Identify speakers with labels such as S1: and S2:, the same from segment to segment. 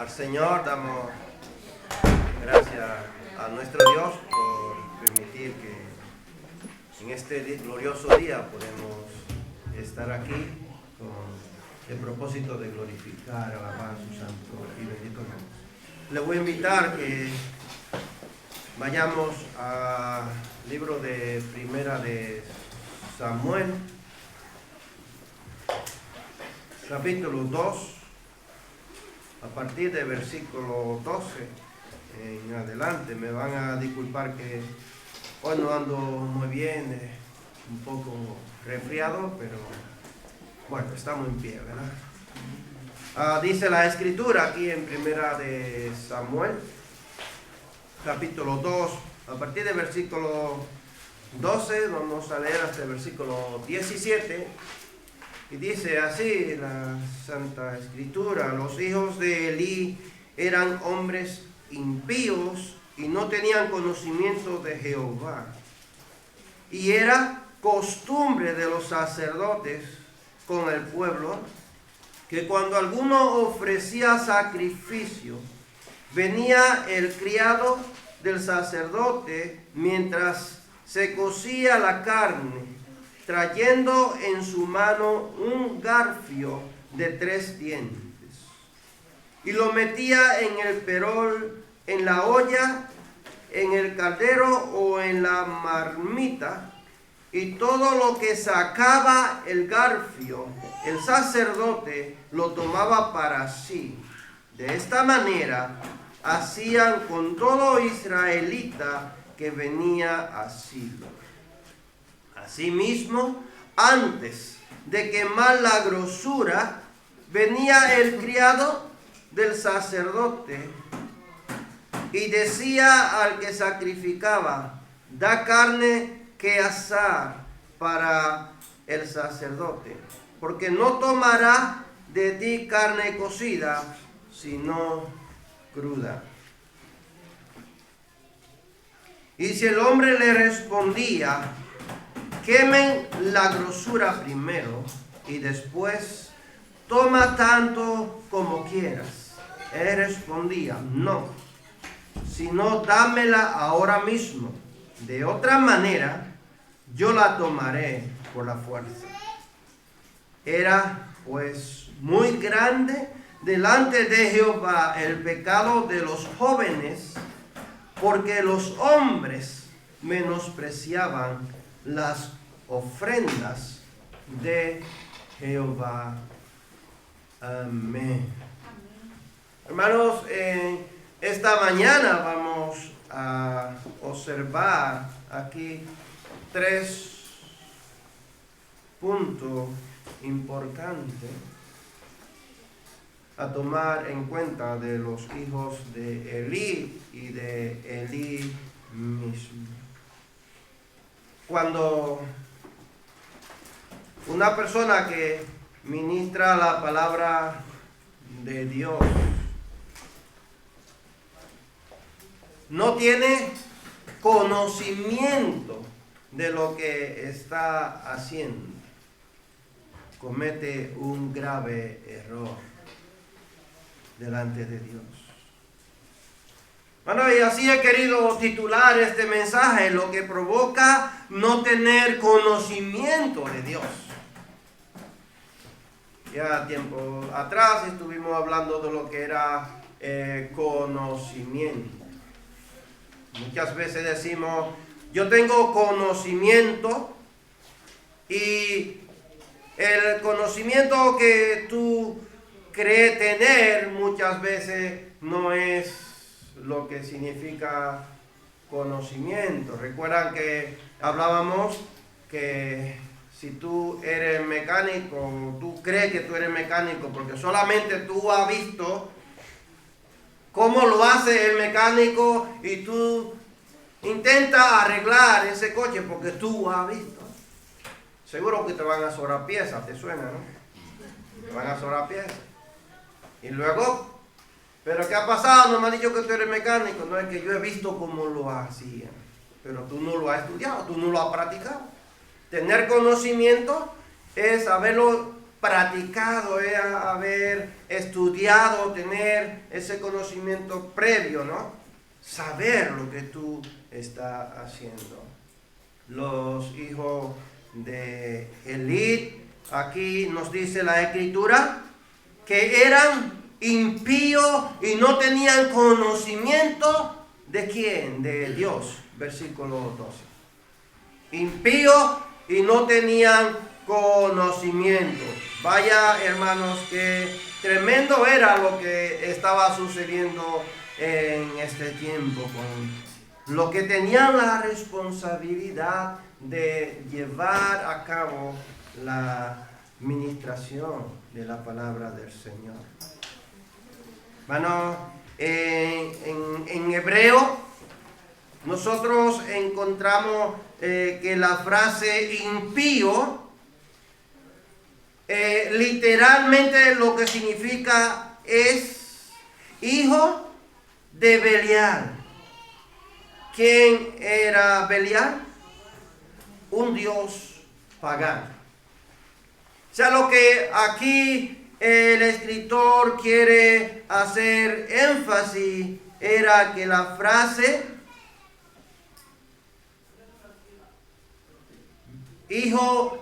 S1: al Señor, damos gracias a nuestro Dios por permitir que en este glorioso día podemos estar aquí con el propósito de glorificar, alabar su santo y bendito nombre. Le voy a invitar que vayamos al libro de Primera de Samuel, capítulo 2, a partir del versículo 12 en adelante. Me van a disculpar que hoy no ando muy bien, un poco resfriado, pero bueno, estamos en pie, ¿verdad? Dice la escritura aquí en Primera de Samuel, capítulo 2, a partir del versículo 12, vamos a leer hasta el versículo 17, y dice así la Santa Escritura: los hijos de Elí eran hombres impíos y no tenían conocimiento de Jehová, y era costumbre de los sacerdotes con el pueblo que cuando alguno ofrecía sacrificio, venía el criado del sacerdote mientras se cocía la carne, trayendo en su mano un garfio de 3 dientes, y lo metía en el perol, en la olla, en el caldero o en la marmita, y todo lo que sacaba el garfio, el sacerdote lo tomaba para sí. De esta manera hacían con todo israelita que venía a Silo. Asimismo, antes de quemar la grosura, venía el criado del sacerdote y decía al que sacrificaba: da carne que asar para el sacerdote, porque no tomará de ti carne cocida, sino cruda. Y si el hombre le respondía: quemen la grosura primero y después toma tanto como quieras, él respondía: no, sino dámela ahora mismo, de otra manera yo la tomaré por la fuerza. Era pues muy grande delante de Jehová el pecado de los jóvenes, porque los hombres menospreciaban las ofrendas de Jehová. Amén. Hermanos, esta mañana vamos a observar aquí 3 puntos importantes a tomar en cuenta de los hijos de Elí y de Elí mismo. Cuando una persona que ministra la palabra de Dios no tiene conocimiento de lo que está haciendo, comete un grave error delante de Dios. Bueno, y así he querido titular este mensaje: lo que provoca no tener conocimiento de Dios. Ya tiempo atrás estuvimos hablando de lo que era conocimiento. Muchas veces decimos: yo tengo conocimiento, y el conocimiento que tú crees tener muchas veces no es lo que significa conocimiento. Recuerdan que hablábamos que si tú eres mecánico, tú crees que tú eres mecánico porque solamente tú has visto cómo lo hace el mecánico, y tú intentas arreglar ese coche porque tú has visto. Seguro que te van a sobrar piezas, ¿te suena, no? Te van a sobrar piezas. Y luego, ¿pero qué ha pasado? No me has dicho que tú eres mecánico. No, es que yo he visto cómo lo hacían, pero tú no lo has estudiado, tú no lo has practicado. Tener conocimiento es haberlo practicado, haber estudiado, tener ese conocimiento previo, ¿no? Saber lo que tú estás haciendo. Los hijos de Elí, aquí nos dice la Escritura, que eran impíos y no tenían conocimiento de quién, de Dios, versículo 12. Impíos y no tenían conocimiento. Vaya, hermanos, que tremendo era lo que estaba sucediendo en este tiempo, con lo que tenían la responsabilidad de llevar a cabo la ministración de la palabra del Señor. Bueno, en hebreo nosotros encontramos que la frase impío literalmente lo que significa es hijo de Belial. ¿Quién era Belial? Un dios pagano. O sea, lo que aquí el escritor quiere hacer énfasis era que la frase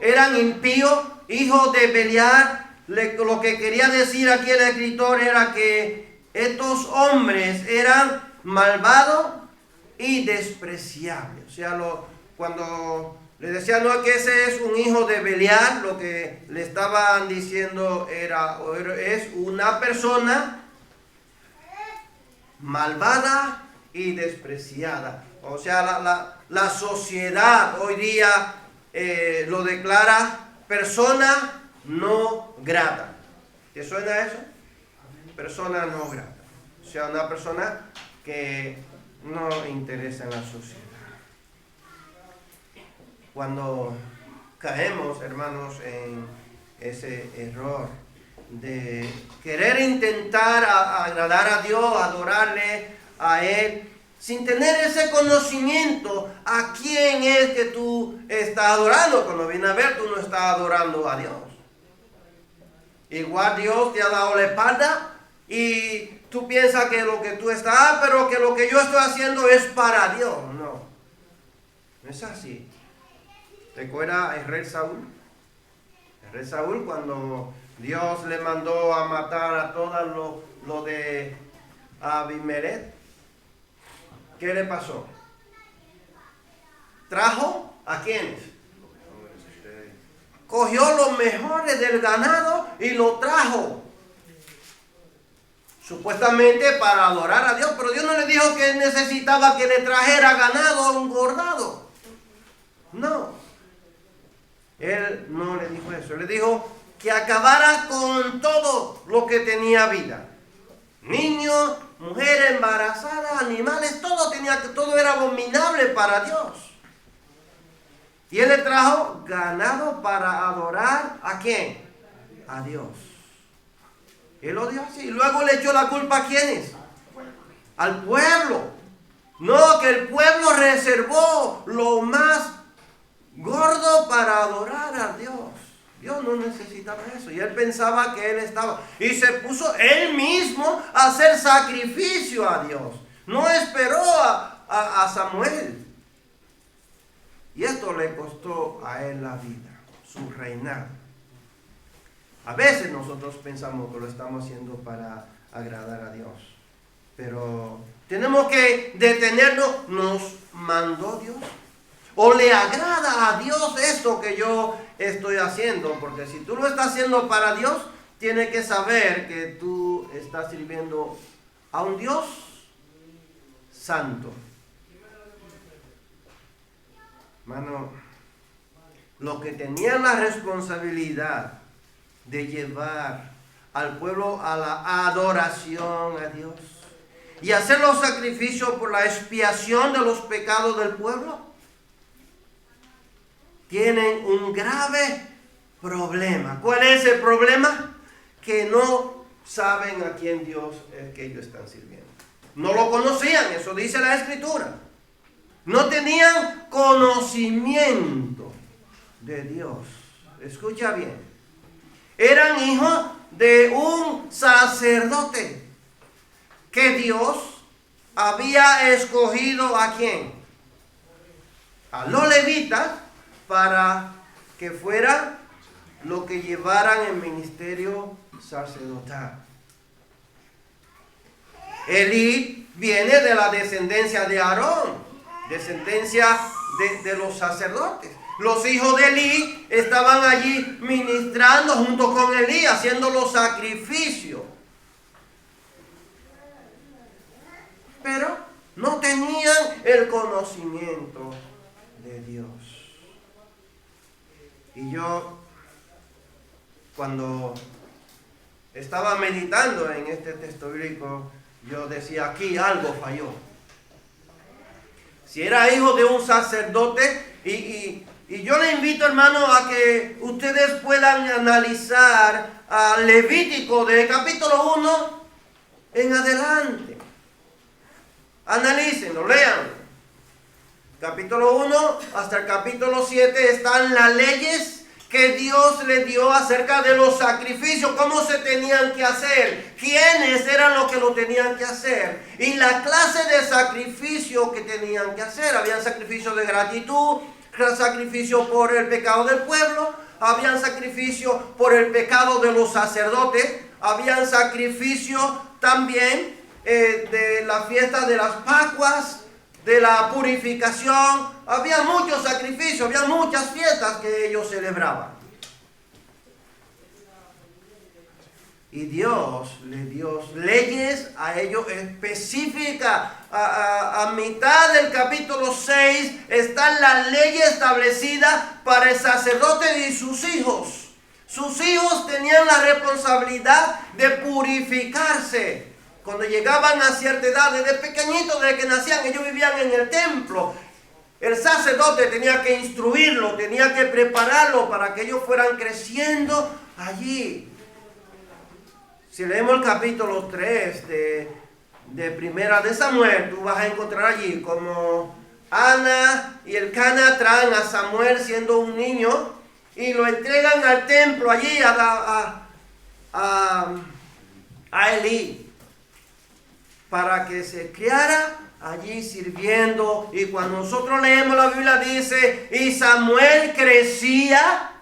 S1: eran impíos, hijos de Belial, lo que quería decir aquí el escritor era que estos hombres eran malvados y despreciables. O sea, cuando le decían, no, que ese es un hijo de Belial, lo que le estaban diciendo es una persona malvada y despreciada. O sea, la sociedad hoy día lo declara persona no grata. ¿Te suena eso? Persona no grata. O sea, una persona que no interesa en la sociedad. Cuando caemos, hermanos, en ese error de querer intentar agradar a Dios, adorarle a Él, sin tener ese conocimiento a quién es que tú estás adorando. Cuando viene a ver, tú no estás adorando a Dios. Igual Dios te ha dado la espalda y tú piensas que lo que tú estás, pero que lo que yo estoy haciendo es para Dios. No, no es así. ¿Recuerda el rey Saúl? El rey Saúl, cuando Dios le mandó a matar a todos lo de Abimelech, ¿qué le pasó? ¿Trajo a quiénes? Cogió los mejores del ganado y lo trajo. Supuestamente para adorar a Dios, pero Dios no le dijo que necesitaba que le trajera ganado engordado. No. Él no le dijo eso. Le dijo que acabara con todo lo que tenía vida. Niños, mujeres embarazadas, animales, todo era abominable para Dios. Y él le trajo ganado para adorar ¿a quién? A Dios. Él lo dijo así. Y luego le echó la culpa ¿a quiénes? Al pueblo. No, que el pueblo reservó lo más gordo para adorar a Dios. Dios no necesitaba eso. Y él pensaba que él estaba. Y se puso él mismo a hacer sacrificio a Dios. No esperó a Samuel. Y esto le costó a él la vida, su reinado. A veces nosotros pensamos que lo estamos haciendo para agradar a Dios. Pero tenemos que detenernos. ¿Nos mandó Dios? ¿O le agrada a Dios esto que yo estoy haciendo? Porque si tú lo estás haciendo para Dios, tienes que saber que tú estás sirviendo a un Dios santo. Hermano, los que tenían la responsabilidad de llevar al pueblo a la adoración a Dios y hacer los sacrificios por la expiación de los pecados del pueblo, tienen un grave problema. ¿Cuál es el problema? Que no saben a quién Dios es que ellos están sirviendo. No lo conocían, eso dice la Escritura. No tenían conocimiento de Dios. Escucha bien. Eran hijos de un sacerdote que Dios había escogido ¿a quién? A los levitas para que fueran los que llevaran el ministerio sacerdotal. Elí viene de la descendencia de Aarón, descendencia de los sacerdotes. Los hijos de Elí estaban allí ministrando junto con Elí, haciendo los sacrificios. Pero no tenían el conocimiento de Dios. Y yo, cuando estaba meditando en este texto bíblico, yo decía, aquí algo falló. Si era hijo de un sacerdote, y yo le invito, hermano, a que ustedes puedan analizar a Levítico de capítulo 1 en adelante. Analícenlo, léanlo. Capítulo 1 hasta el capítulo 7 están las leyes que Dios le dio acerca de los sacrificios, cómo se tenían que hacer, quiénes eran los que lo tenían que hacer y la clase de sacrificio que tenían que hacer. Habían sacrificios de gratitud, sacrificio por el pecado del pueblo, habían sacrificios por el pecado de los sacerdotes, habían sacrificios también de la fiesta de las Pascuas, de la purificación. Había muchos sacrificios, había muchas fiestas que ellos celebraban. Y Dios le dio leyes a ellos específicas. A mitad del capítulo 6 están las leyes establecidas para el sacerdote y sus hijos. Sus hijos tenían la responsabilidad de purificarse. Cuando llegaban a cierta edad, desde pequeñitos, desde que nacían, ellos vivían en el templo. El sacerdote tenía que instruirlo, tenía que prepararlo para que ellos fueran creciendo allí. Si leemos el capítulo 3 de Primera de Samuel, tú vas a encontrar allí como Ana y Elcana traen a Samuel siendo un niño y lo entregan al templo allí a Elí, para que se criara allí sirviendo. Y cuando nosotros leemos la Biblia dice, y Samuel crecía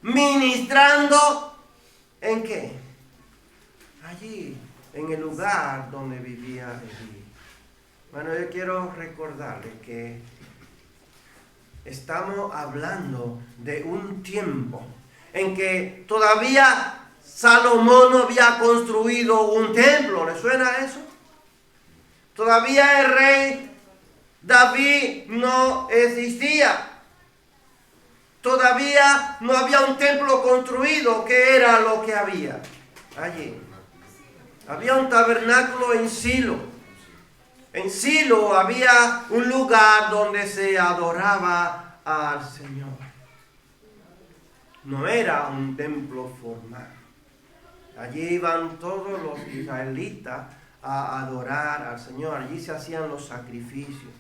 S1: ministrando, ¿en qué? Allí, en el lugar donde vivía Elí. Bueno, yo quiero recordarles que estamos hablando de un tiempo en que todavía Salomón no había construido un templo. ¿Le suena eso? Todavía el rey David no existía. Todavía no había un templo construido. ¿Qué era lo que había allí? Había un tabernáculo en Silo. En Silo había un lugar donde se adoraba al Señor. No era un templo formal. Allí iban todos los israelitas a adorar al Señor. Allí se hacían los sacrificios.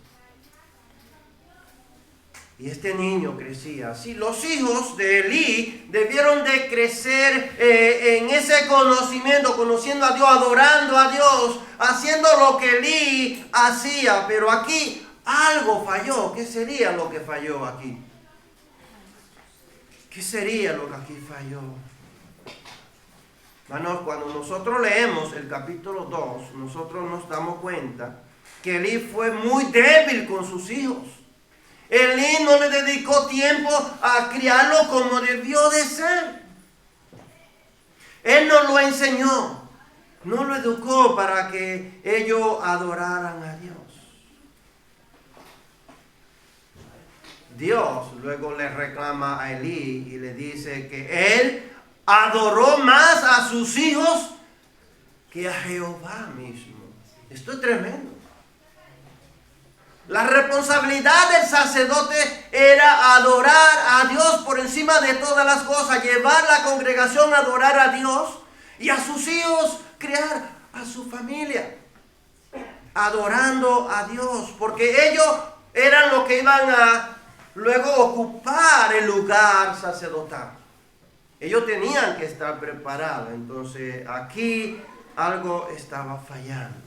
S1: Y este niño crecía así. Los hijos de Elí debieron de crecer en ese conocimiento, conociendo a Dios, adorando a Dios, haciendo lo que Elí hacía. Pero aquí algo falló. ¿Qué sería lo que falló aquí? ¿Qué sería lo que aquí falló? Hermanos, cuando nosotros leemos el capítulo 2, nosotros nos damos cuenta que Elí fue muy débil con sus hijos. Elí no le dedicó tiempo a criarlo como debió de ser. Él no lo enseñó, no lo educó para que ellos adoraran a Dios. Dios luego le reclama a Elí y le dice que él adoró más a sus hijos que a Jehová mismo. Esto es tremendo. La responsabilidad del sacerdote era adorar a Dios por encima de todas las cosas, llevar la congregación a adorar a Dios y a sus hijos criar a su familia, adorando a Dios, porque ellos eran los que iban a luego ocupar el lugar sacerdotal. Ellos tenían que estar preparados. Entonces aquí algo estaba fallando.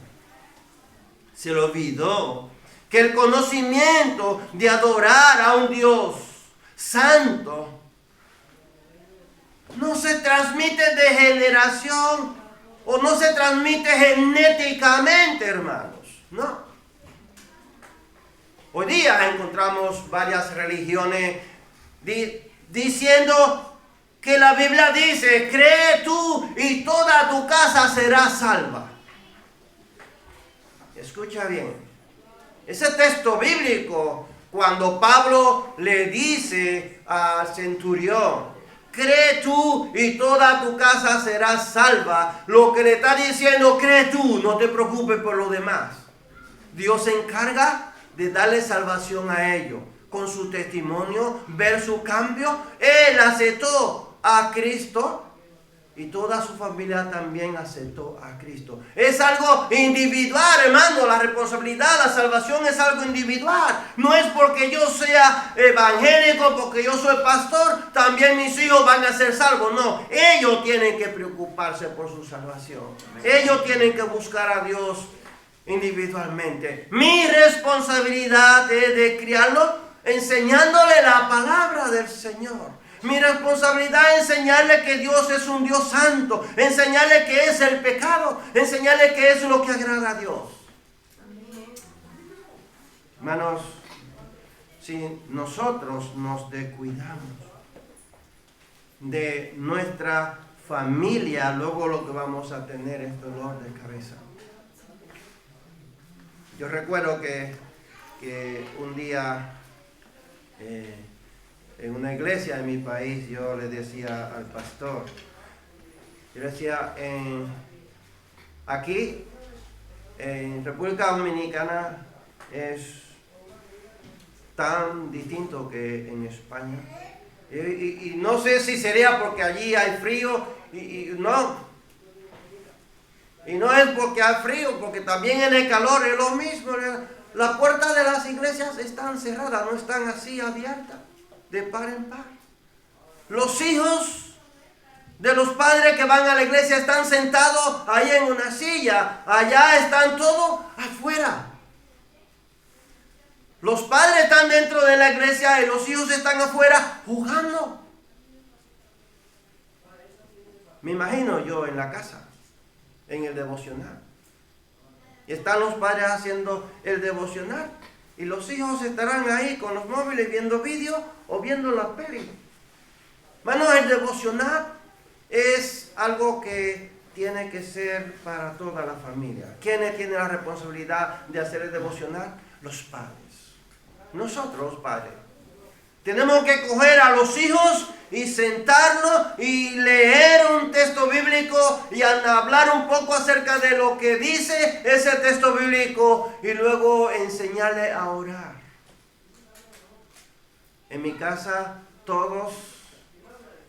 S1: Se le olvidó que el conocimiento de adorar a un Dios santo no se transmite de generación o no se transmite genéticamente, hermanos. No. Hoy día encontramos varias religiones diciendo que la Biblia dice: cree tú y toda tu casa será salva. Escucha bien. Ese texto bíblico, cuando Pablo le dice al centurión: cree tú y toda tu casa será salva, lo que le está diciendo: cree tú, no te preocupes por lo demás. Dios se encarga de darle salvación a ellos. Con su testimonio, ver su cambio. Él aceptó a Cristo y toda su familia también aceptó a Cristo. Es algo individual, hermano. La responsabilidad, la salvación es algo individual. No es porque yo sea evangélico, porque yo soy pastor, también mis hijos van a ser salvos. No, ellos tienen que preocuparse por su salvación. Ellos tienen que buscar a Dios individualmente. Mi responsabilidad es de criarlo enseñándole la palabra del Señor. Mi responsabilidad es enseñarle que Dios es un Dios santo, enseñarle que es el pecado, enseñarle que es lo que agrada a Dios. Hermanos, si nosotros nos descuidamos de nuestra familia, luego lo que vamos a tener es dolor de cabeza. Yo recuerdo que un día en una iglesia en mi país, yo le decía al pastor, yo le decía, aquí en República Dominicana es tan distinto que en España. Y no sé si sería porque allí hay frío, no. Y no es porque hay frío, porque también en el calor es lo mismo. Las puertas de las iglesias están cerradas, no están así abiertas, de par en par. Los hijos de los padres que van a la iglesia están sentados ahí en una silla, allá están todos afuera. Los padres están dentro de la iglesia y los hijos están afuera jugando. Me imagino yo en la casa, en el devocional. Y están los padres haciendo el devocional. Y los hijos estarán ahí con los móviles viendo vídeos o viendo la peli. Bueno, el devocional es algo que tiene que ser para toda la familia. ¿Quiénes tienen la responsabilidad de hacer el devocional? Los padres. Nosotros, padres. Tenemos que coger a los hijos y sentarnos y leer un texto bíblico y hablar un poco acerca de lo que dice ese texto bíblico y luego enseñarle a orar. En mi casa todos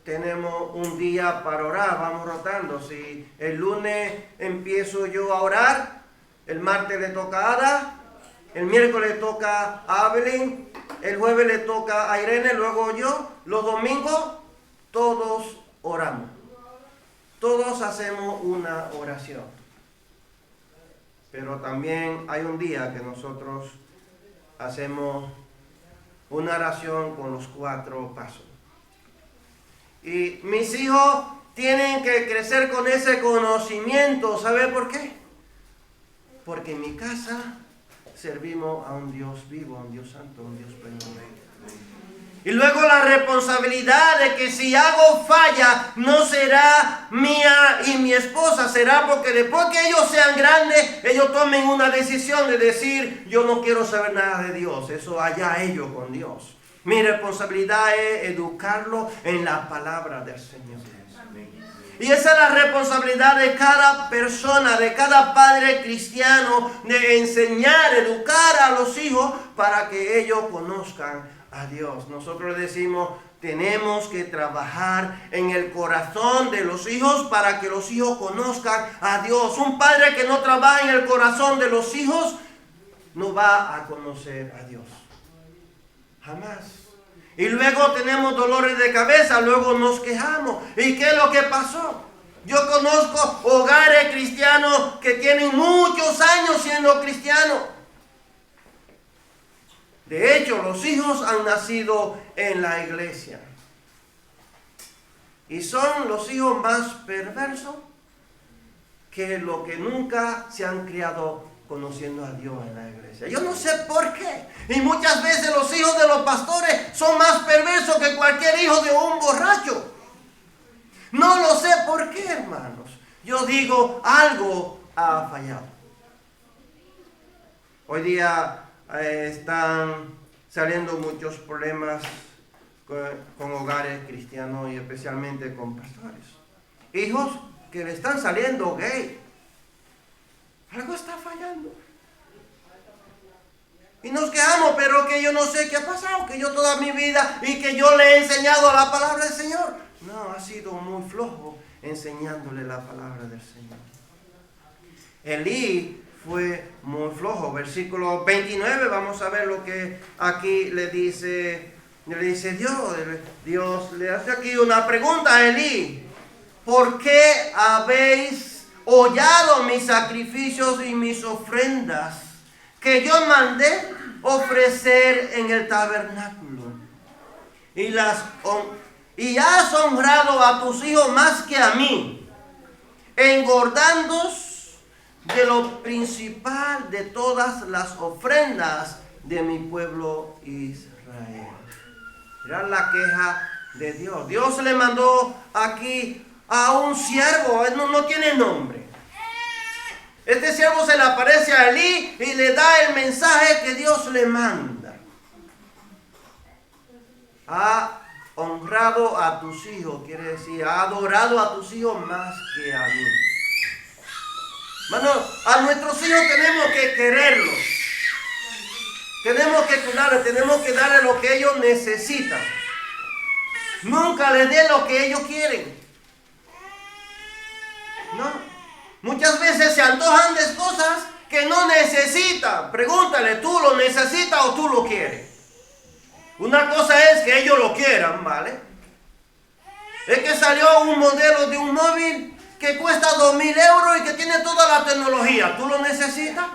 S1: tenemos un día para orar, vamos rotando. Si el lunes empiezo yo a orar, el martes le toca a Ada, el miércoles le toca a Abelín, el jueves le toca a Irene, luego yo. Los domingos todos oramos. Todos hacemos una oración. Pero también hay un día que nosotros hacemos una oración con los 4 pasos. Y mis hijos tienen que crecer con ese conocimiento. ¿Sabe por qué? Porque en mi casa servimos a un Dios vivo, a un Dios santo, a un Dios pleno. Y luego la responsabilidad de que si hago falla no será mía y mi esposa, será porque después que ellos sean grandes, ellos tomen una decisión de decir: yo no quiero saber nada de Dios, eso allá ellos con Dios. Mi responsabilidad es educarlo en la palabra del Señor. Y esa es la responsabilidad de cada persona, de cada padre cristiano, de enseñar, educar a los hijos para que ellos conozcan a Dios. Nosotros decimos, tenemos que trabajar en el corazón de los hijos para que los hijos conozcan a Dios. Un padre que no trabaja en el corazón de los hijos no va a conocer a Dios. Jamás. Y luego tenemos dolores de cabeza, luego nos quejamos. ¿Y qué es lo que pasó? Yo conozco hogares cristianos que tienen muchos años siendo cristianos. De hecho, los hijos han nacido en la iglesia. Y son los hijos más perversos que los que nunca se han criado conociendo a Dios en la iglesia. Yo no sé por qué. Y muchas veces los hijos de los pastores son más perversos que cualquier hijo de un borracho. No lo sé por qué, hermanos. Yo digo, algo ha fallado. Hoy día están saliendo muchos problemas con hogares cristianos y especialmente con pastores. Hijos que le están saliendo gay. Algo está fallando. Y nos quejamos, pero que yo no sé qué ha pasado, que yo toda mi vida y que yo le he enseñado la palabra del Señor. No, ha sido muy flojo enseñándole la palabra del Señor. Elí fue muy flojo. Versículo 29, vamos a ver lo que aquí le dice Dios. Dios le hace aquí una pregunta a Elí. ¿Por qué habéis hollado mis sacrificios y mis ofrendas que yo mandé ofrecer en el tabernáculo? Y has honrado a tus hijos más que a mí, engordándoos de lo principal de todas las ofrendas de mi pueblo Israel. Mirad la queja de Dios. Dios le mandó aquí a un siervo, no tiene nombre. Este siervo se le aparece a Elí y le da el mensaje que Dios le manda. Ha honrado a tus hijos, quiere decir, ha adorado a tus hijos más que a mí. Hermano, a nuestros hijos tenemos que quererlos. Tenemos que cuidarles, tenemos que darles lo que ellos necesitan. Nunca les dé lo que ellos quieren. No. Muchas veces se antojan de cosas que no necesitan. Pregúntale, ¿tú lo necesitas o tú lo quieres? Una cosa es que ellos lo quieran, ¿vale? Es que salió un modelo de un móvil que cuesta 2.000 euros y que tiene toda la tecnología. ¿Tú lo necesitas?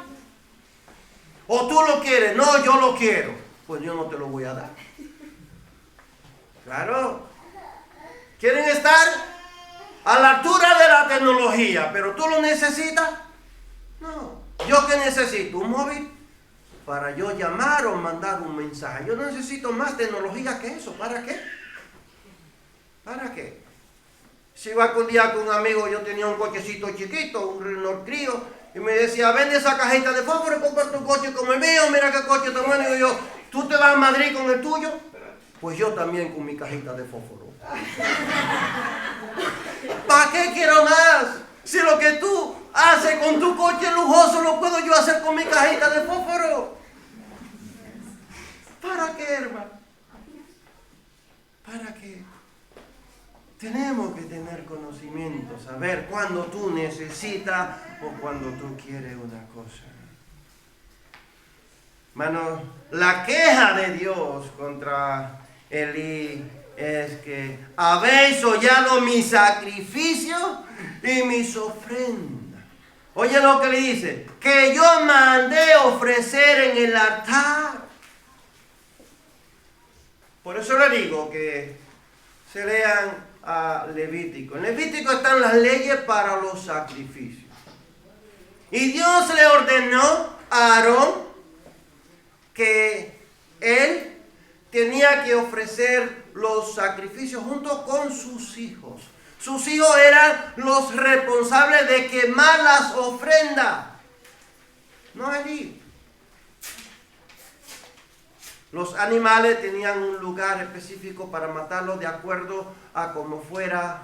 S1: ¿O tú lo quieres? No, yo lo quiero. Pues yo no te lo voy a dar. Claro. ¿Quieren estar a la altura de la tecnología, pero tú lo necesitas? No. ¿Yo qué necesito? ¿Un móvil? Para yo llamar o mandar un mensaje. Yo no necesito más tecnología que eso. ¿Para qué? ¿Para qué? Si iba un día con un amigo, yo tenía un cochecito chiquito, un Renault Clio, y me decía, vende esa cajita de fósforo y compra tu coche como el mío, mira qué coche tan bueno. Y yo, ¿tú te vas a Madrid con el tuyo? Pues yo también con mi cajita de fósforo. ¿Para qué quiero más? Si lo que tú haces con tu coche lujoso lo puedo yo hacer con mi cajita de fósforo. ¿Para qué, hermano? ¿Para qué? Tenemos que tener conocimiento, saber cuándo tú necesitas o cuándo tú quieres una cosa. Hermano, la queja de Dios contra Elí es que habéis hollado mis sacrificios y mis ofrendas. Oye lo que le dice, que yo mandé ofrecer en el altar. Por eso le digo que se lean a Levítico. En Levítico están las leyes para los sacrificios. Y Dios le ordenó a Aarón que él tenía que ofrecer los sacrificios junto con sus hijos. Sus hijos eran los responsables de quemar las ofrendas. No Elí. Los animales tenían un lugar específico para matarlos de acuerdo a cómo fuera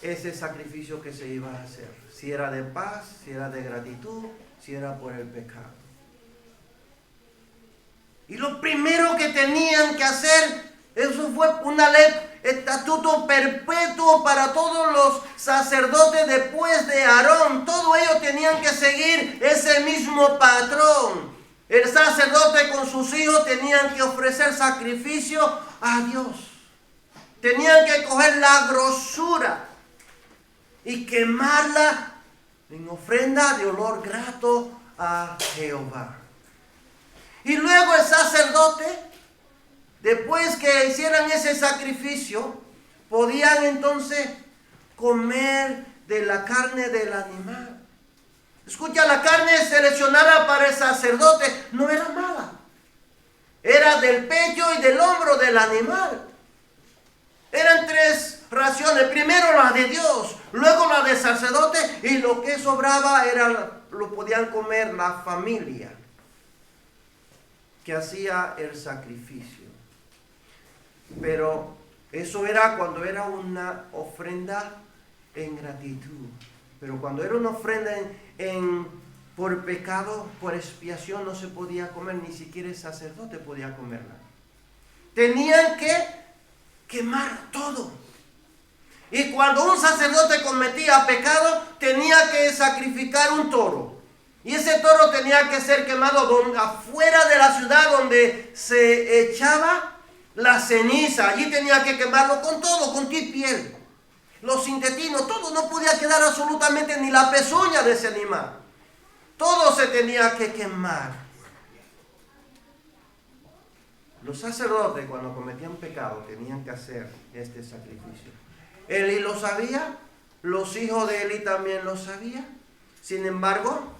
S1: ese sacrificio que se iba a hacer. Si era de paz, si era de gratitud, si era por el pecado. Y lo primero que tenían que hacer, eso fue una ley, estatuto perpetuo para todos los sacerdotes después de Aarón. Todos ellos tenían que seguir ese mismo patrón. El sacerdote con sus hijos tenían que ofrecer sacrificio a Dios. Tenían que coger la grosura y quemarla en ofrenda de olor grato a Jehová. Y luego el sacerdote, después que hicieran ese sacrificio, podían entonces comer de la carne del animal. Escucha, la carne seleccionada para el sacerdote no era mala. Era del pecho y del hombro del animal. Eran 3 raciones. Primero la de Dios, luego la del sacerdote, y lo que sobraba lo podían comer la familia que hacía el sacrificio. Pero eso era cuando era una ofrenda en gratitud. Pero cuando era una ofrenda por pecado, por expiación, no se podía comer, ni siquiera el sacerdote podía comerla. Tenían que quemar todo. Y cuando un sacerdote cometía pecado, tenía que sacrificar un toro. Y ese toro tenía que ser quemado afuera de la ciudad donde se echaba la ceniza. Allí tenía que quemarlo con todo, con piel. Los intestinos, todo, no podía quedar absolutamente ni la pezuña de ese animal. Todo se tenía que quemar. Los sacerdotes, cuando cometían pecado, tenían que hacer este sacrificio. Elí lo sabía, los hijos de Elí también lo sabían. Sin embargo,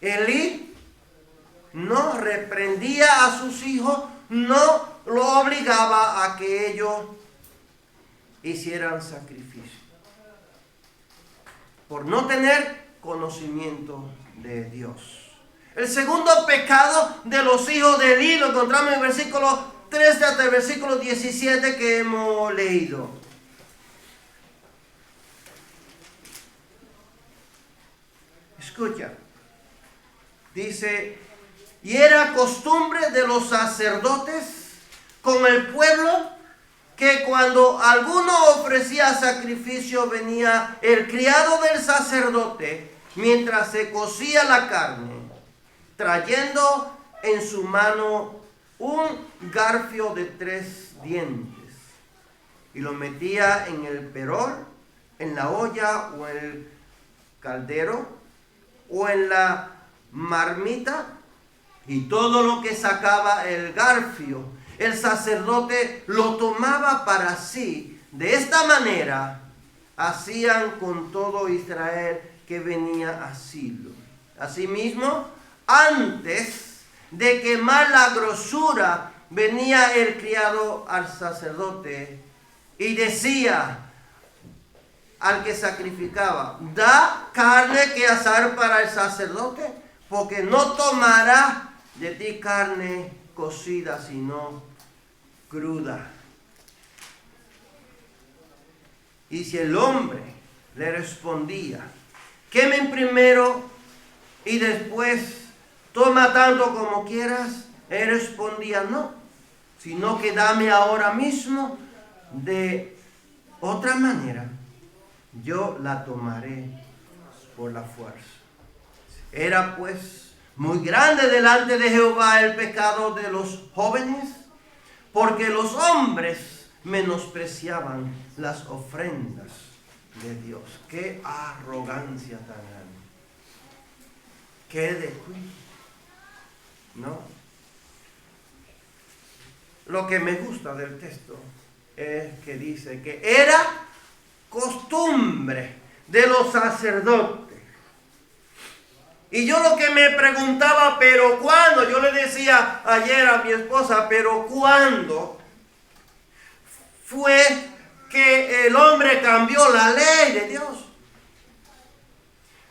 S1: Elí no reprendía a sus hijos, no lo obligaba a que ellos hicieran sacrificio, por no tener conocimiento de Dios. El segundo pecado de los hijos de Elí lo encontramos en el versículo 13 hasta el versículo 17 que hemos leído. Escucha, dice: y era costumbre de los sacerdotes con el pueblo que cuando alguno ofrecía sacrificio, venía el criado del sacerdote mientras se cocía la carne, trayendo en su mano un garfio de 3 dientes, y lo metía en el perol, en la olla o en el caldero o en la marmita, y todo lo que sacaba el garfio, el sacerdote lo tomaba para sí. De esta manera hacían con todo Israel que venía a Silo. Asimismo, antes de quemar la grosura, venía el criado al sacerdote y decía al que sacrificaba: da carne que asar para el sacerdote, porque no tomará de ti carne cocida, sino cruda. Y si el hombre le respondía: quemen primero y después toma tanto como quieras, él respondía: no, sino que dame ahora mismo, de otra manera yo la tomaré por la fuerza. Era pues muy grande delante de Jehová el pecado de los jóvenes, porque los hombres menospreciaban las ofrendas de Dios. ¡Qué arrogancia tan grande! ¡Qué descuido! ¿No? Lo que me gusta del texto es que dice que era costumbre de los sacerdotes. Y yo lo que me preguntaba: ¿pero cuándo? Yo le decía ayer a mi esposa: ¿pero cuándo fue que el hombre cambió la ley de Dios?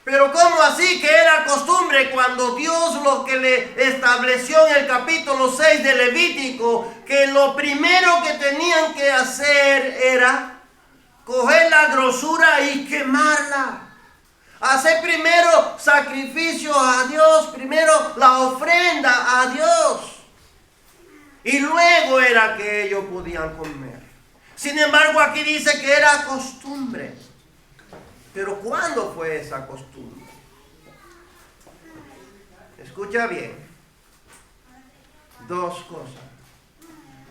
S1: Pero ¿cómo así que era costumbre cuando Dios lo que le estableció en el capítulo 6 de Levítico, que lo primero que tenían que hacer era coger la grosura y quemarla? Hacer primero sacrificio a Dios, primero la ofrenda a Dios, y luego era que ellos podían comer. Sin embargo, aquí dice que era costumbre. Pero ¿cuándo fue esa costumbre? Escucha bien. dos cosas.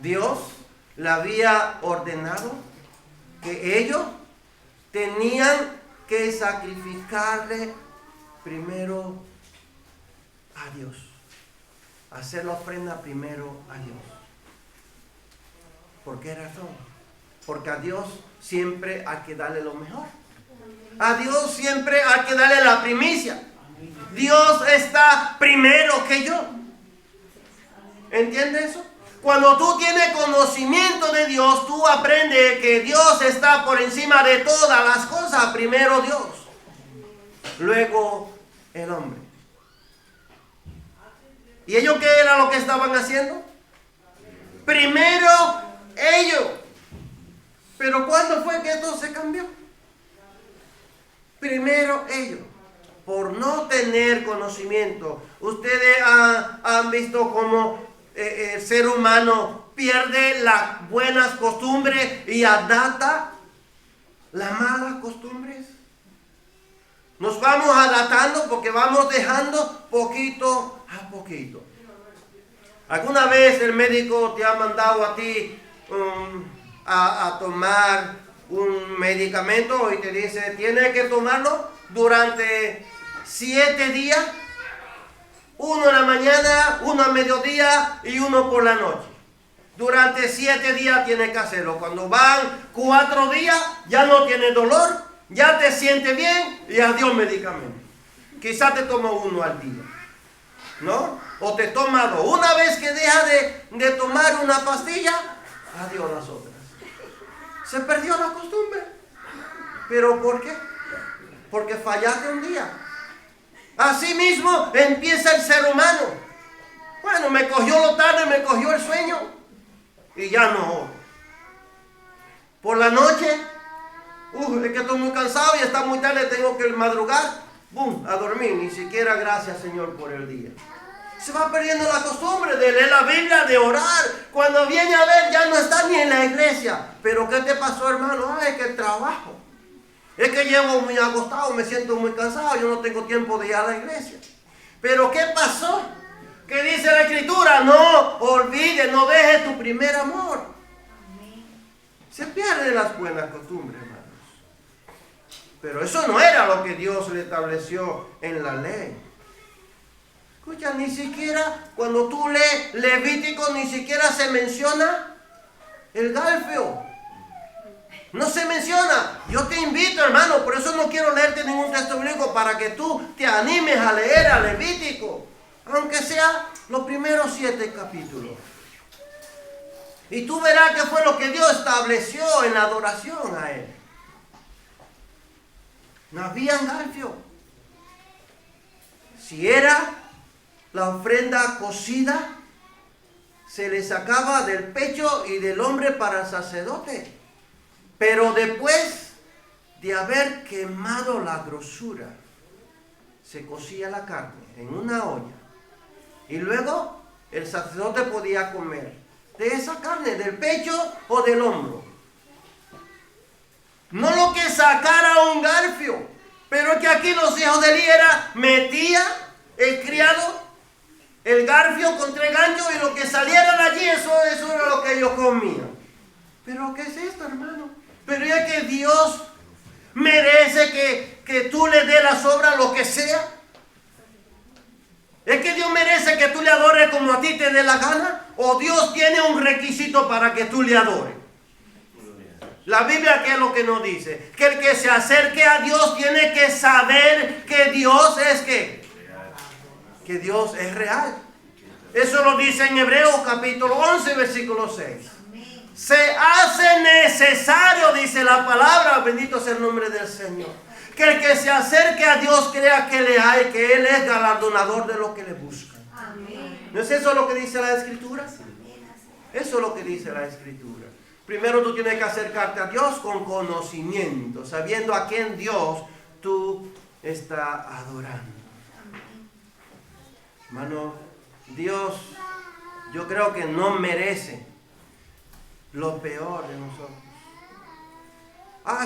S1: Dios le había ordenado que ellos tenían que sacrificarle primero a Dios. Hacer la ofrenda primero a Dios. ¿Por qué razón? Porque a Dios siempre hay que darle lo mejor. A Dios siempre hay que darle la primicia. Dios está primero que yo. ¿Entiendes eso? Cuando tú tienes conocimiento de Dios, tú aprendes que Dios está por encima de todas las cosas. Primero Dios, luego el hombre. ¿Y ellos qué era lo que estaban haciendo? Primero ellos. Pero ¿cuándo fue que esto se cambió? Primero ellos. Por no tener conocimiento. Ustedes han visto cómo el ser humano pierde las buenas costumbres y adapta las malas costumbres. Nos vamos adaptando porque vamos dejando poquito a poquito. ¿Alguna vez el médico te ha mandado a ti a tomar un medicamento y te dice, tienes que tomarlo durante 7 días? Uno en la mañana, uno a mediodía y uno por la noche. Durante 7 días tienes que hacerlo. Cuando van 4 días, ya no tienes dolor, ya te sientes bien y adiós medicamento. Quizás te toma uno al día, ¿no? O te toma 2. Una vez que deja de tomar una pastilla, adiós las otras. Se perdió la costumbre. ¿Pero por qué? Porque fallaste un día. Así mismo empieza el ser humano. Bueno, me cogió lo tarde, me cogió el sueño y ya no. Por la noche, es que estoy muy cansado y está muy tarde, tengo que madrugar, ¡bum!, a dormir. Ni siquiera gracias, Señor, por el día. Se va perdiendo la costumbre de leer la Biblia, de orar. Cuando viene a ver, ya no está ni en la iglesia. ¿Pero qué te pasó, hermano? Es que el trabajo. Es que llevo muy acostado, me siento muy cansado, yo no tengo tiempo de ir a la iglesia. ¿Pero qué pasó? ¿Qué dice la Escritura? No olvides, no dejes tu primer amor. Se pierden las buenas costumbres, hermanos. Pero eso no era lo que Dios le estableció en la ley. Escucha, ni siquiera cuando tú lees Levítico, ni siquiera se menciona el garfio. No se menciona. Yo te invito, hermano, por eso no quiero leerte ningún texto bíblico, para que tú te animes a leer a Levítico, aunque sea los primeros 7 capítulos. Y tú verás qué fue lo que Dios estableció en la adoración a Él. No había garfio. Si era la ofrenda cocida, se le sacaba del pecho y del hombre para el sacerdote. Pero después de haber quemado la grosura, se cocía la carne en una olla. Y luego el sacerdote podía comer de esa carne, del pecho o del hombro. No lo que sacara un garfio, pero es que aquí los hijos de Eli metía el criado el garfio con 3 ganchos y lo que saliera de allí, eso era lo que ellos comían. ¿Pero qué es esto, hermano? Pero es que Dios merece que tú le des las obras lo que sea. ¿Es que Dios merece que tú le adores como a ti te dé la gana? ¿O Dios tiene un requisito para que tú le adores? La Biblia, ¿qué es lo que nos dice? Que el que se acerque a Dios tiene que saber que Dios es ¿qué? Que Dios es real. Eso lo dice en Hebreos capítulo 11, versículo 6. Se hace necesario, dice la palabra, bendito sea el nombre del Señor, que el que se acerque a Dios crea que le hay, que Él es galardonador de lo que le busca. Amén. ¿No es eso lo que dice la Escritura? Eso es lo que dice la Escritura. Primero tú tienes que acercarte a Dios con conocimiento, sabiendo a quién Dios tú estás adorando. Hermano, Dios, yo creo que no merece lo peor de nosotros.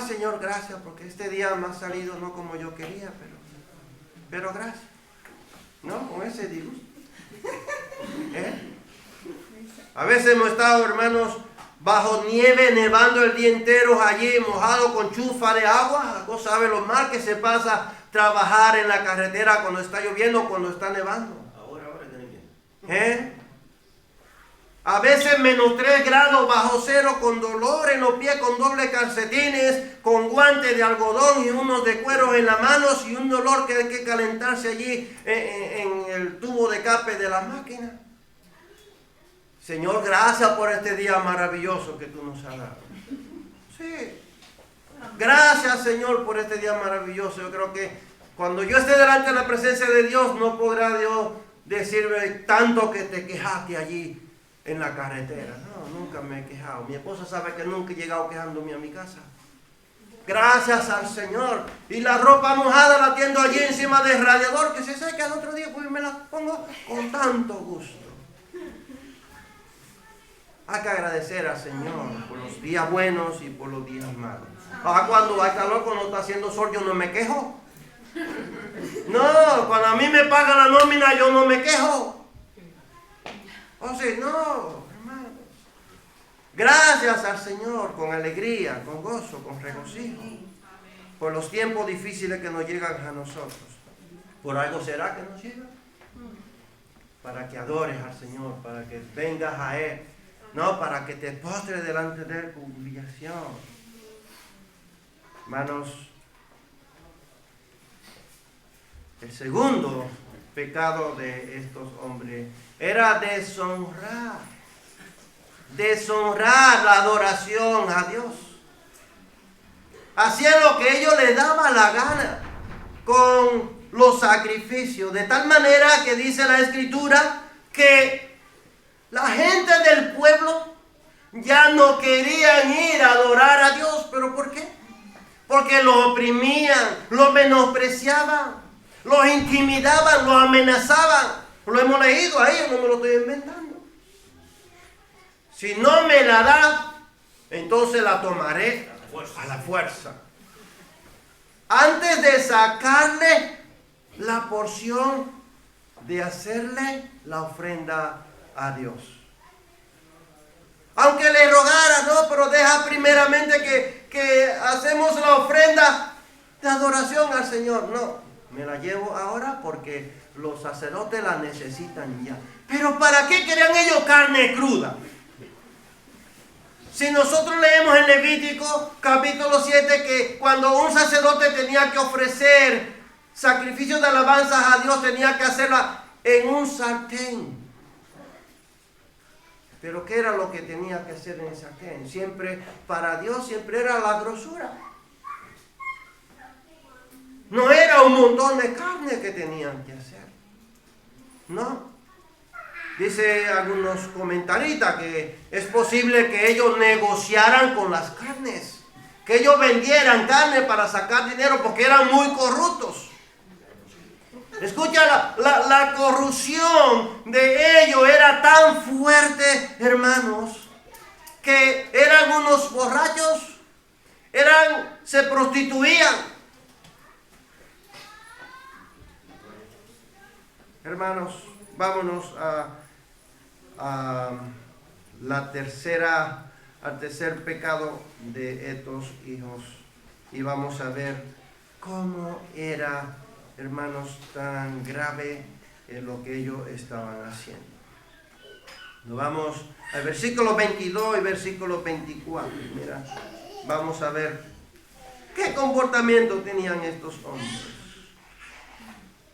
S1: Señor, gracias porque este día me ha salido no como yo quería, pero gracias. No, con ese disgusto. A veces hemos estado, hermanos, bajo nieve, nevando el día entero allí, mojado con chufa de agua. ¿No sabe lo mal que se pasa trabajar en la carretera cuando está lloviendo, cuando está nevando?
S2: Ahora tiene bien.
S1: A veces menos 3 grados bajo cero, con dolor en los pies, con doble calcetines, con guantes de algodón y unos de cuero en las manos y un dolor que hay que calentarse allí en el tubo de escape de la máquina. Señor, gracias por este día maravilloso que tú nos has dado. Sí. Gracias, Señor, por este día maravilloso. Yo creo que cuando yo esté delante de la presencia de Dios, no podrá Dios decirme tanto que te quejaste allí en la carretera. No, nunca me he quejado. Mi esposa sabe que nunca he llegado quejándome a mi casa. Gracias al Señor. Y la ropa mojada la tiendo allí encima del radiador, que se seca el otro día, pues me la pongo con tanto gusto. Hay que agradecer al Señor por los días buenos y por los días malos. Cuando hay calor, cuando está haciendo sol, yo no me quejo. No, cuando a mí me pagan la nómina, yo no me quejo. O sea, no, hermanos. Gracias al Señor, con alegría, con gozo, con regocijo, por los tiempos difíciles que nos llegan a nosotros. ¿Por algo será que nos llegan? Para que adores al Señor, para que vengas a Él, no para que te postres delante de Él con humillación. Hermanos, el segundo pecado de estos hombres era deshonrar la adoración a Dios. Hacían lo que ellos les daba la gana con los sacrificios, de tal manera que dice la Escritura que la gente del pueblo ya no querían ir a adorar a Dios. ¿Pero por qué? Porque los oprimían, los menospreciaban, los intimidaban, los amenazaban. Lo hemos leído ahí, no me lo estoy inventando. Si no me la da, entonces la tomaré a la fuerza. Antes de sacarle la porción de hacerle la ofrenda a Dios. Aunque le rogara, no, pero deja primeramente que hacemos la ofrenda de adoración al Señor. No, me la llevo ahora porque los sacerdotes la necesitan ya. Pero ¿para qué querían ellos carne cruda? Si nosotros leemos en Levítico capítulo 7 que cuando un sacerdote tenía que ofrecer sacrificios de alabanzas a Dios, tenía que hacerla en un sartén. Pero ¿qué era lo que tenía que hacer en el sartén? Siempre, para Dios, siempre era la grosura. No era un montón de carne que tenían que hacer. No. Dice algunos comentaristas que es posible que ellos negociaran con las carnes. Que ellos vendieran carne para sacar dinero porque eran muy corruptos. Escucha, la corrupción de ellos era tan fuerte, hermanos, que eran unos borrachos, se prostituían. Hermanos, vámonos al tercer pecado de estos hijos y vamos a ver cómo era, hermanos, tan grave lo que ellos estaban haciendo. Nos vamos al versículo 22 y versículo 24. Mira, vamos a ver qué comportamiento tenían estos hombres.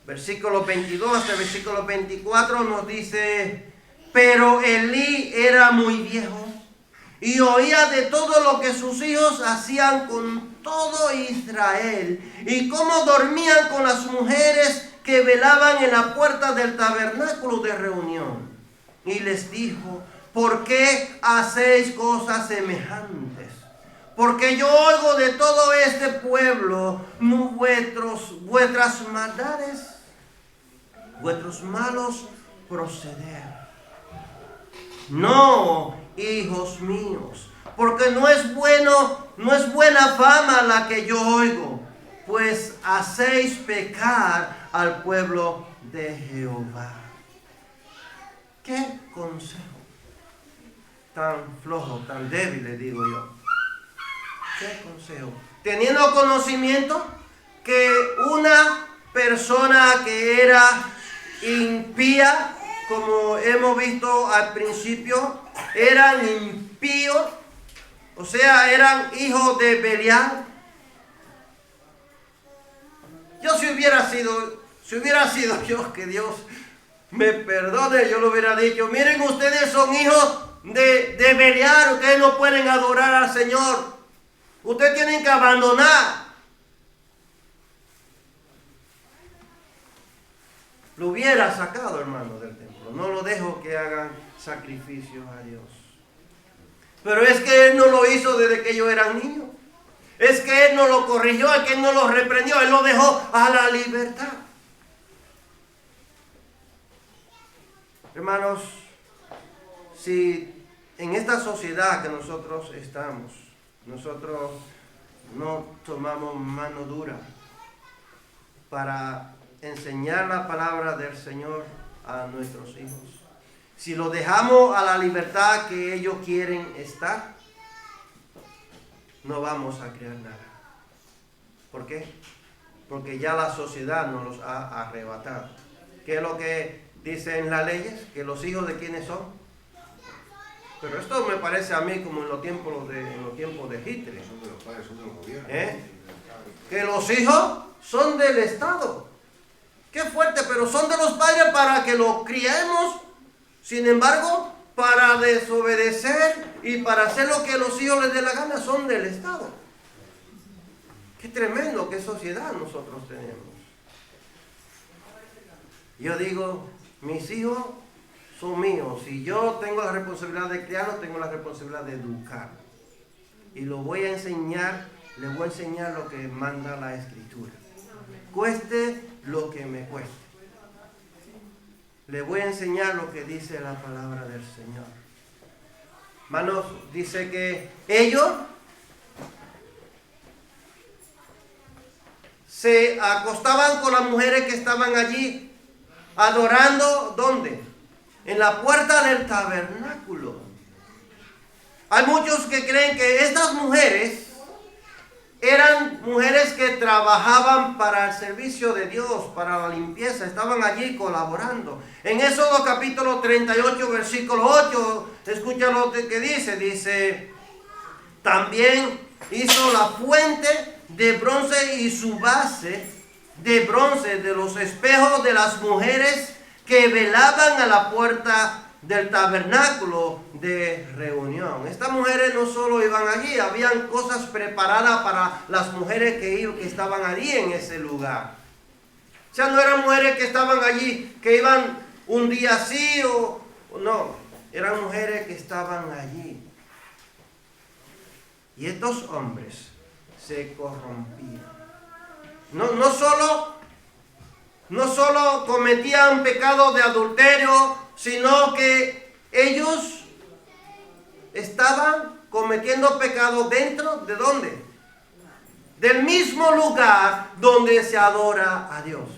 S1: Versículo 22 hasta el versículo 24 nos dice: pero Elí era muy viejo y oía de todo lo que sus hijos hacían con todo Israel y cómo dormían con las mujeres que velaban en la puerta del tabernáculo de reunión. Y les dijo: ¿por qué hacéis cosas semejantes? Porque yo oigo de todo este pueblo vuestras maldades, vuestros malos proceder. No, hijos míos, porque no es buena fama la que yo oigo, pues hacéis pecar al pueblo de Jehová. ¿Qué consejo? tan flojo, tan débil, le digo yo. ¿Qué consejo? Teniendo conocimiento que una persona que era impía, como hemos visto al principio, eran impíos, o sea, eran hijos de Belial. Yo si hubiera sido yo, que Dios me perdone, yo le hubiera dicho, miren, ustedes son hijos de Belial, ustedes no pueden adorar al Señor, ustedes tienen que abandonar. Lo hubiera sacado, hermano, del templo. No lo dejo que hagan sacrificios a Dios. Pero es que Él no lo hizo desde que yo era niño. Es que Él no lo corrigió, es que Él no lo reprendió, Él lo dejó a la libertad. Hermanos, si en esta sociedad que nosotros estamos, nosotros no tomamos mano dura para enseñar la palabra del Señor a nuestros hijos, si lo dejamos a la libertad que ellos quieren estar, no vamos a crear nada. ¿Por qué? Porque ya la sociedad nos los ha arrebatado. ¿Qué es lo que dicen las leyes? Que los hijos de quiénes son. Pero esto me parece a mí como en los tiempos de Hitler.
S2: Son de los padres, son de los gobiernos.
S1: Que los hijos son del Estado. Qué fuerte, pero son de los padres para que los criemos. Sin embargo, para desobedecer y para hacer lo que los hijos les dé la gana, son del Estado. Qué tremendo, qué sociedad nosotros tenemos. Yo digo, mis hijos son míos. Si yo tengo la responsabilidad de criarlos, tengo la responsabilidad de educar. Y lo voy a enseñar, les voy a enseñar lo que manda la Escritura. Cueste lo que me cueste. Les voy a enseñar lo que dice la palabra del Señor. Hermanos, dice que ellos se acostaban con las mujeres que estaban allí adorando, ¿dónde? En la puerta del tabernáculo. Hay muchos que creen que estas mujeres eran mujeres que trabajaban para el servicio de Dios, para la limpieza, estaban allí colaborando. En Éxodo capítulo 38, versículo 8, escucha lo que dice, también hizo la fuente de bronce y su base de bronce de los espejos de las mujeres que velaban a la puerta del tabernáculo de reunión. Estas mujeres no solo iban allí, habían cosas preparadas para las mujeres que estaban allí en ese lugar. O sea, no eran mujeres que estaban allí, que iban un día sí o no, eran mujeres que estaban allí. Y estos hombres se corrompían. No solo cometían pecado de adulterio, sino que ellos estaban cometiendo pecado dentro de ¿dónde? Del mismo lugar donde se adora a Dios.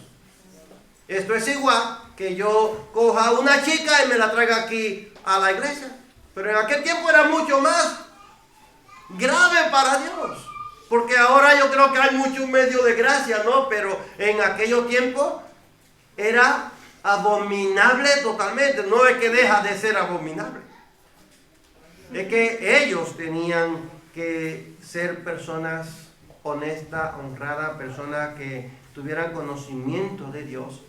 S1: Esto es igual que yo coja a una chica y me la traiga aquí a la iglesia. Pero en aquel tiempo era mucho más grave para Dios. Porque ahora yo creo que hay mucho medio de gracia, ¿no? Pero en aquellos tiempos era abominable totalmente. No es que deja de ser abominable. Es que ellos tenían que ser personas honestas, honradas, personas que tuvieran conocimiento de Dios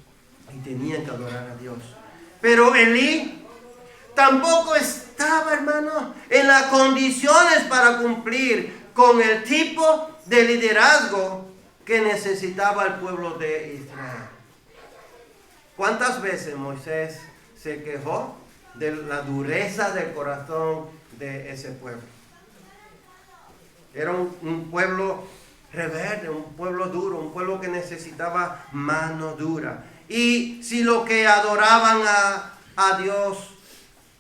S1: y tenían que adorar a Dios. Pero Elí tampoco estaba, hermano, en las condiciones para cumplir con el tipo de liderazgo que necesitaba el pueblo de Israel. ¿Cuántas veces Moisés se quejó de la dureza del corazón de ese pueblo? Era un pueblo rebelde, un pueblo duro, un pueblo que necesitaba mano dura. Y si lo que adoraban a Dios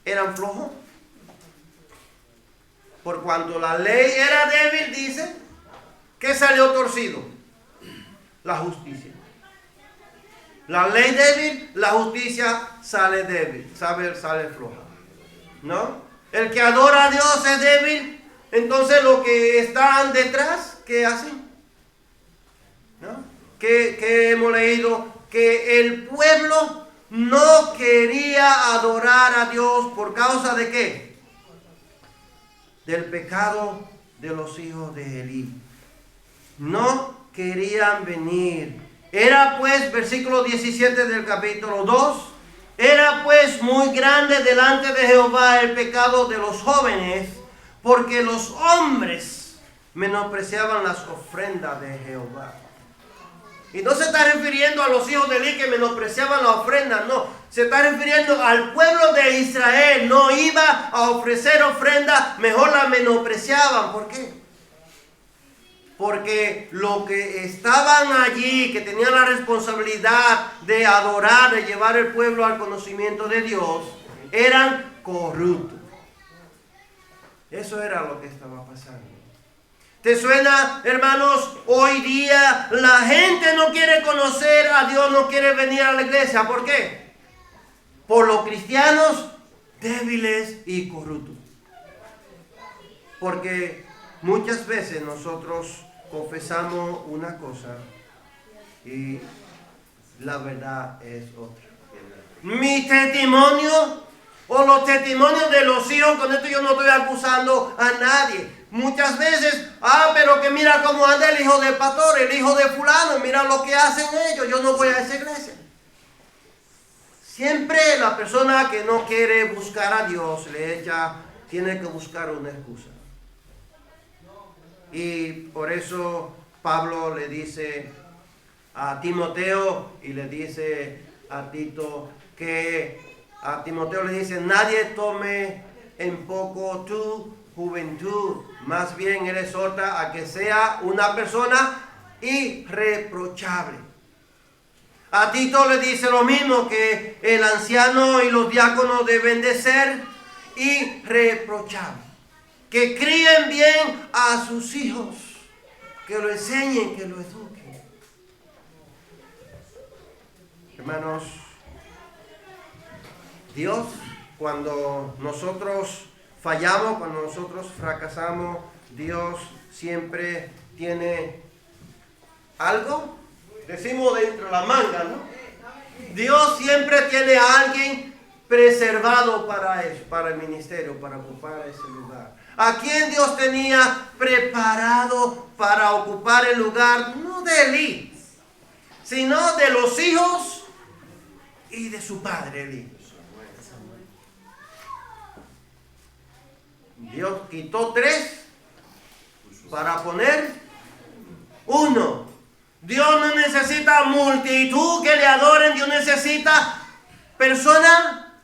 S1: eran flojos, por cuanto la ley era débil, dice, ¿qué salió torcido? La justicia. La ley débil, la justicia sale débil, sale floja. ¿No? El que adora a Dios es débil. Entonces los que están detrás, ¿qué hacen? ¿No? Que hemos leído que el pueblo no quería adorar a Dios por causa de ¿qué? Del pecado de los hijos de Elí. No querían venir. Era pues, versículo 17 del capítulo 2, era pues muy grande delante de Jehová el pecado de los jóvenes, porque los hombres menospreciaban las ofrendas de Jehová. Y no se está refiriendo a los hijos de Elí que menospreciaban la ofrenda, no. Se está refiriendo al pueblo de Israel. No iba a ofrecer ofrenda, mejor la menospreciaban. ¿Por qué? Porque los que estaban allí, que tenían la responsabilidad de adorar, de llevar el pueblo al conocimiento de Dios, eran corruptos. Eso era lo que estaba pasando. ¿Te suena, hermanos? Hoy día la gente no quiere conocer a Dios, no quiere venir a la iglesia. ¿Por qué? Por los cristianos débiles y corruptos. Porque muchas veces nosotros confesamos una cosa y la verdad es otra. Mi testimonio o los testimonios de los hijos, con esto yo no estoy acusando a nadie. Muchas veces, pero que mira cómo anda el hijo del pastor, el hijo de fulano, mira lo que hacen ellos, yo no voy a esa iglesia. Siempre la persona que no quiere buscar a Dios tiene que buscar una excusa. Y por eso Pablo le dice a Timoteo y le dice a Tito que a Timoteo le dice: nadie tome en poco tu juventud, más bien él exhorta a que sea una persona irreprochable. A Tito le dice lo mismo, que el anciano y los diáconos deben de ser irreprochables, que críen bien a sus hijos, que lo enseñen, que lo eduquen. Hermanos, Dios, cuando nosotros fallamos, cuando nosotros fracasamos, Dios siempre tiene algo, decimos, dentro de la manga, ¿no? Dios siempre tiene a alguien preservado para eso, para el ministerio, para ocupar ese lugar. ¿A quién Dios tenía preparado para ocupar el lugar? No de Elí, sino de los hijos y de su padre Elí. Dios quitó 3 para poner 1. Dios no necesita multitud que le adoren. Dios necesita persona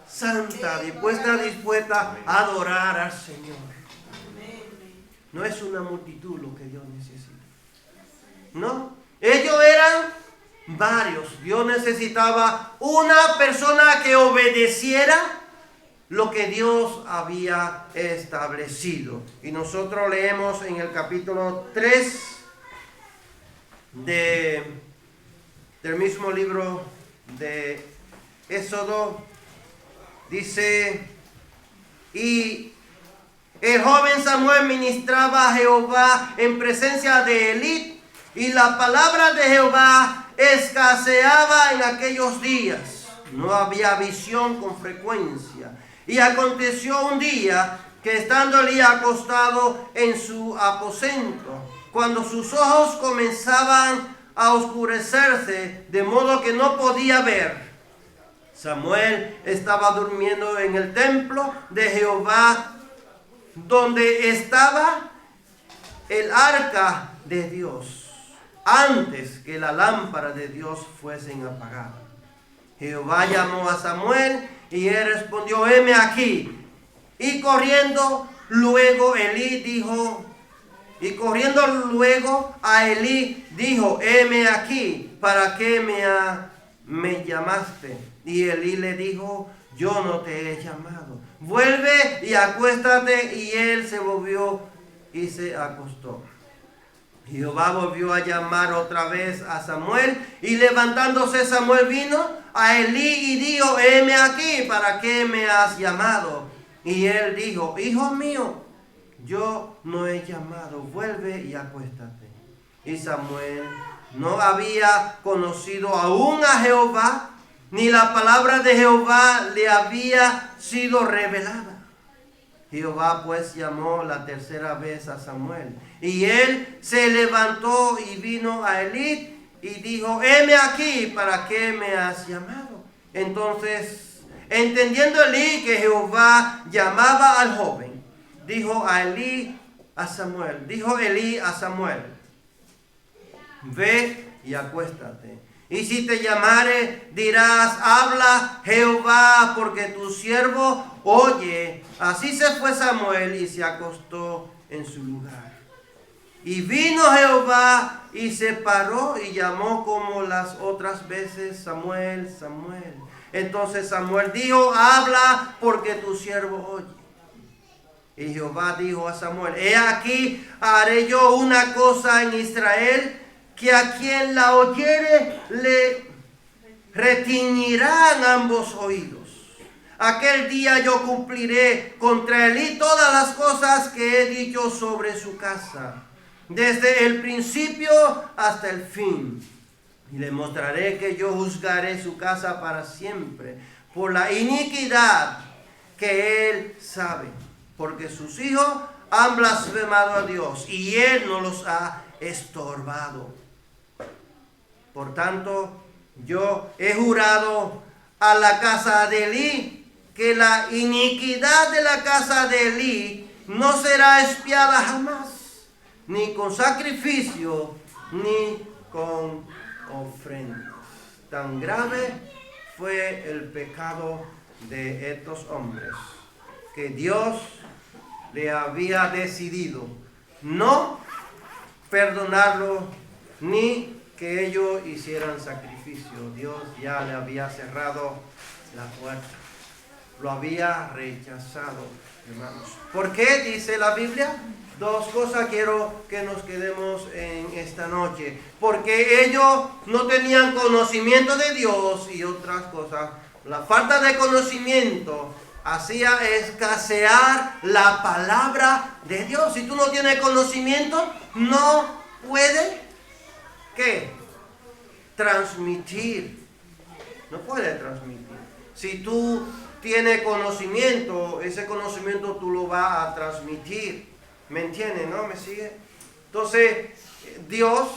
S1: santa, dispuesta a adorar al Señor. No es una multitud lo que Dios necesita. No, ellos eran varios. Dios necesitaba una persona que obedeciera lo que Dios había establecido. Y nosotros leemos en el capítulo 3 del mismo libro de Éxodo, dice: y el joven Samuel ministraba a Jehová en presencia de Elí, y la palabra de Jehová escaseaba en aquellos días. No había visión con frecuencia. Y aconteció un día que estando Elí acostado en su aposento, cuando sus ojos comenzaban a oscurecerse, de modo que no podía ver, Samuel estaba durmiendo en el templo de Jehová, donde estaba el arca de Dios, antes que la lámpara de Dios fuesen apagadas. Jehová llamó a Samuel, y él respondió: heme aquí. Y corriendo luego a Elí dijo: heme aquí, ¿para qué me llamaste? Y Elí le dijo: yo no te he llamado, vuelve y acuéstate. Y él se volvió y se acostó. Jehová volvió a llamar otra vez a Samuel, y levantándose Samuel vino a Elí y dijo: heme aquí, ¿para qué me has llamado? Y él dijo, hijo mío, yo no he llamado, vuelve y acuéstate. Y Samuel no había conocido aún a Jehová, ni la palabra de Jehová le había sido revelada. Jehová pues llamó la tercera vez a Samuel, y él se levantó y vino a Elí y dijo, heme aquí, ¿para qué me has llamado? Entonces, entendiendo Elí que Jehová llamaba al joven, dijo Elí a Samuel, ve y acuéstate. Y si te llamare, dirás, habla Jehová, porque tu siervo oye. Así se fue Samuel y se acostó en su lugar. Y vino Jehová y se paró y llamó como las otras veces, Samuel, Samuel. Entonces Samuel dijo, habla, porque tu siervo oye. Y Jehová dijo a Samuel, he aquí, haré yo una cosa en Israel, que a quien la oyere le retiñirán ambos oídos. Aquel día yo cumpliré contra Elí todas las cosas que he dicho sobre su casa, desde el principio hasta el fin. Y le mostraré que yo juzgaré su casa para siempre, por la iniquidad que él sabe, porque sus hijos han blasfemado a Dios, y él no los ha estorbado. Por tanto, yo he jurado a la casa de Elí que la iniquidad de la casa de Elí no será expiada jamás, ni con sacrificio, ni con ofrendas. Tan grave fue el pecado de estos hombres, que Dios le había decidido no perdonarlo, ni que ellos hicieran sacrificio. Dios ya le había cerrado la puerta, lo había rechazado, hermanos. ¿Por qué dice la Biblia? Dos cosas quiero que nos quedemos en esta noche. Porque ellos no tenían conocimiento de Dios, y otras cosas, la falta de conocimiento hacía escasear la palabra de Dios. Si tú no tienes conocimiento, no puedes, ¿qué? Transmitir. No puedes transmitir. Si tú tienes conocimiento, ese conocimiento tú lo vas a transmitir. ¿Me entienden? ¿No? ¿Me sigue? Entonces, Dios,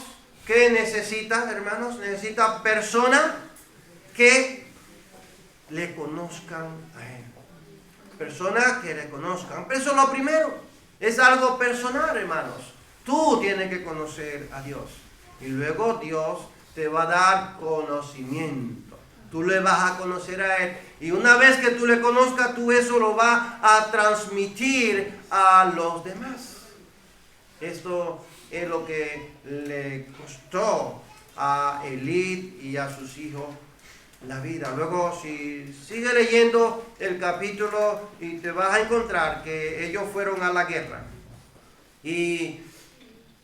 S1: ¿qué necesita, hermanos? Necesita personas que le conozcan a Él. Personas que le conozcan. Pero eso es lo primero. Es algo personal, hermanos. Tú tienes que conocer a Dios. Y luego Dios te va a dar conocimiento. Tú le vas a conocer a Él. Y una vez que tú le conozcas, tú eso lo vas a transmitir a los demás. Esto es lo que le costó a Elí y a sus hijos la vida. Luego, si sigue leyendo el capítulo, y te vas a encontrar que ellos fueron a la guerra. Y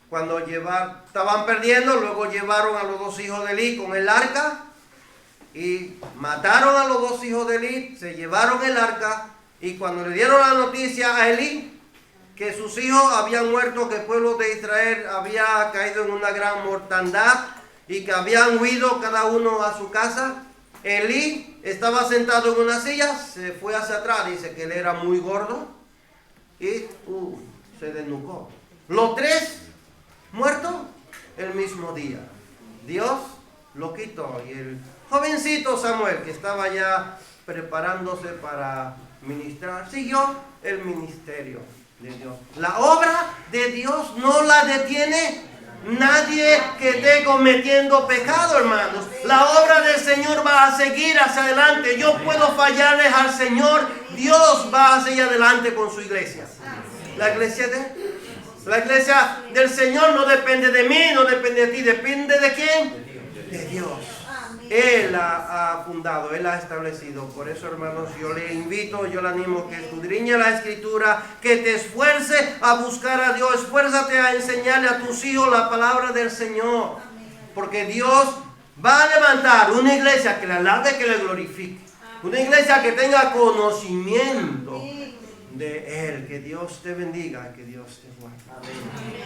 S1: cuando estaban perdiendo, luego llevaron a los dos hijos de Elí con el arca. Y mataron a los dos hijos de Elí, se llevaron el arca, y cuando le dieron la noticia a Elí que sus hijos habían muerto, que el pueblo de Israel había caído en una gran mortandad y que habían huido cada uno a su casa, Elí estaba sentado en una silla, se fue hacia atrás, dice que él era muy gordo, y se desnucó. Los tres muertos el mismo día. Dios lo quitó, y el jovencito Samuel, que estaba ya preparándose para ministrar, siguió el ministerio de Dios. La obra de Dios no la detiene nadie que esté cometiendo pecado, hermanos. La obra del Señor va a seguir hacia adelante. Yo puedo fallarles al Señor, Dios va a seguir adelante con su iglesia. La iglesia del Señor no depende de mí, no depende de ti. ¿Depende de quién? De Dios. Él ha fundado, Él ha establecido. Por eso, hermanos, yo le invito, yo le animo que escudriñe la Escritura, que te esfuerce a buscar a Dios. Esfuérzate a enseñarle a tus hijos la palabra del Señor. Porque Dios va a levantar una iglesia que le alabe, que le glorifique. Una iglesia que tenga conocimiento. de Él. Que Dios te bendiga, que Dios te guarde.
S2: Amén.